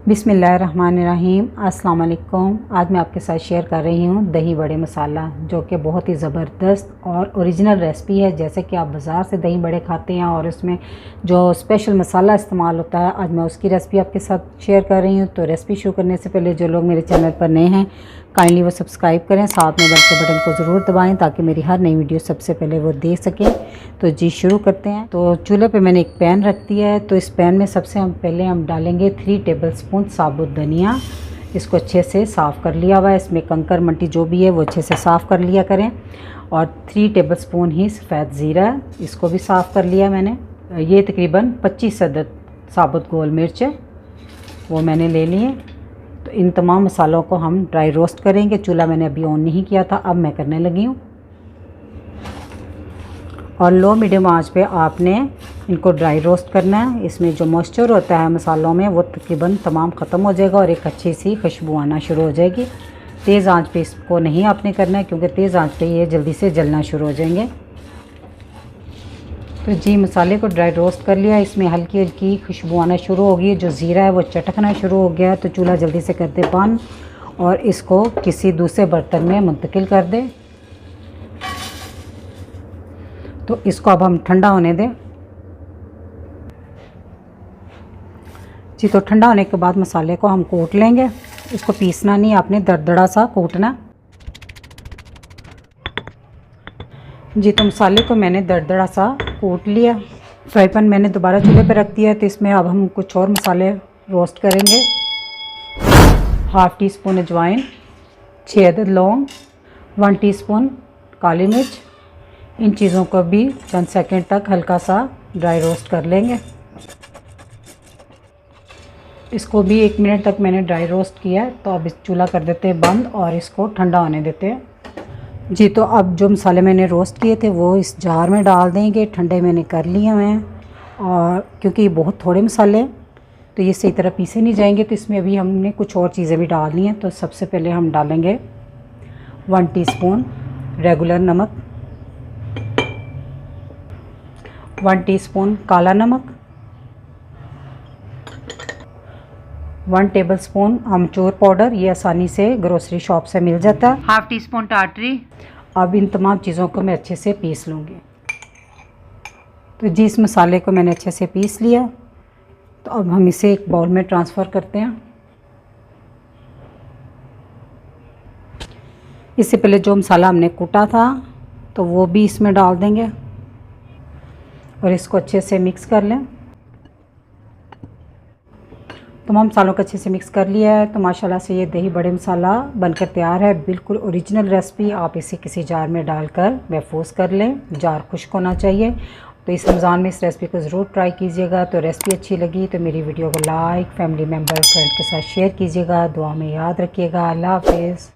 बिस्मिल्लाहिर्रहमानिर्रहीम। अस्सलाम वालेकुम। आज मैं आपके साथ शेयर कर रही हूँ दही बड़े मसाला, जो कि बहुत ही ज़बरदस्त और ओरिजिनल रेसिपी है। जैसे कि आप बाज़ार से दही बड़े खाते हैं और उसमें जो स्पेशल मसाला इस्तेमाल होता है, आज मैं उसकी रेसिपी आपके साथ शेयर कर रही हूँ। तो रेसिपी शुरू करने से पहले जो लोग मेरे चैनल पर नए हैं, काइंडली वो सब्सक्राइब करें, साथ में बेल के बटन को ज़रूर दबाएं ताकि मेरी हर नई वीडियो सबसे पहले वो देख सकें। तो जी शुरू करते हैं। तो चूल्हे पे मैंने एक पैन रख दिया है। तो इस पैन में सबसे पहले हम डालेंगे 3 टेबलस्पून साबुत धनिया। इसको अच्छे से साफ़ कर लिया हुआ है, इसमें कंकर मट्टी जो भी है वो अच्छे से साफ़ कर लिया करें। और 3 टेबलस्पून ही सफ़ेद ज़ीरा, इसको भी साफ़ कर लिया मैंने। ये तकरीबन 25 अदद साबुत गोल मिर्च है, वो मैंने ले लिए। तो इन तमाम मसालों को हम ड्राई रोस्ट करेंगे। चूल्हा मैंने अभी ऑन नहीं किया था, अब मैं करने लगी हूँ। और लो मीडियम आंच पे आपने इनको ड्राई रोस्ट करना है। इसमें जो मॉइस्चर होता है मसालों में वो तकरीबन तमाम ख़त्म हो जाएगा और एक अच्छी सी खुशबू आना शुरू हो जाएगी। तेज़ आंच पे इसको नहीं आपने करना है, क्योंकि तेज़ आंच पे ये जल्दी से जलना शुरू हो जाएंगे। तो जी मसाले को ड्राई रोस्ट कर लिया, इसमें हल्की हल्की खुशबू आना शुरू हो गई। जो ज़ीरा है वो चटकना शुरू हो गया। तो चूल्हा जल्दी से कर दे बंद और इसको किसी दूसरे बर्तन में मुंतकिल कर दे। तो इसको अब हम ठंडा होने दें। जी तो ठंडा होने के बाद मसाले को हम कूट लेंगे। इसको पीसना नहीं, आपने दरदरा सा कूटना। जी तो मसाले को मैंने दरदरा सा कूट लिया। फ्राई पैन मैंने दोबारा चूल्हे पर रख दिया है। तो इसमें अब हम कुछ और मसाले रोस्ट करेंगे। 1/2 टीस्पून अजवाइन, 6 अदद लौंग, 1 टीस्पून काली मिर्च। इन चीज़ों को भी चंद सेकंड तक हल्का सा ड्राई रोस्ट कर लेंगे। इसको भी 1 मिनट तक मैंने ड्राई रोस्ट किया है। तो अब इस चूल्हा कर देते हैं बंद और इसको ठंडा होने देते हैं। जी तो अब जो मसाले मैंने रोस्ट किए थे वो इस जार में डाल देंगे। ठंडे मैंने कर लिए हुए हैं और क्योंकि ये बहुत थोड़े मसाले हैं तो ये सही तरह पीसे नहीं जाएंगे। तो इसमें अभी हमने कुछ और चीज़ें भी डालनी हैं। तो सबसे पहले हम डालेंगे 1 टीस्पून रेगुलर नमक, 1 टीस्पून काला नमक, 1 टेबलस्पून अमचूर पाउडर, ये आसानी से ग्रोसरी शॉप से मिल जाता है, 1/2 टीस्पून टाटरी। अब इन तमाम चीज़ों को मैं अच्छे से पीस लूँगी। तो जी इस मसाले को मैंने अच्छे से पीस लिया। तो अब हम इसे एक बाउल में ट्रांसफ़र करते हैं। इससे पहले जो मसाला हमने कूटा था तो वो भी इसमें डाल देंगे और इसको अच्छे से मिक्स कर लें। तमाम मसालों को अच्छे से मिक्स कर लिया है। तो माशाल्लाह से ये दही बड़े मसाला बनकर तैयार है। बिल्कुल ओरिजिनल रेसिपी। आप इसे किसी जार में डालकर महफूज कर लें, जार खुश्क होना चाहिए। तो इस रमज़ान में इस रेसिपी को ज़रूर ट्राई कीजिएगा। तो रेसिपी अच्छी लगी तो मेरी वीडियो को लाइक, फैमिली मेम्बर, फ्रेंड के साथ शेयर कीजिएगा। दुआ में याद रखिएगा। अल्लाह हाफ़िज़।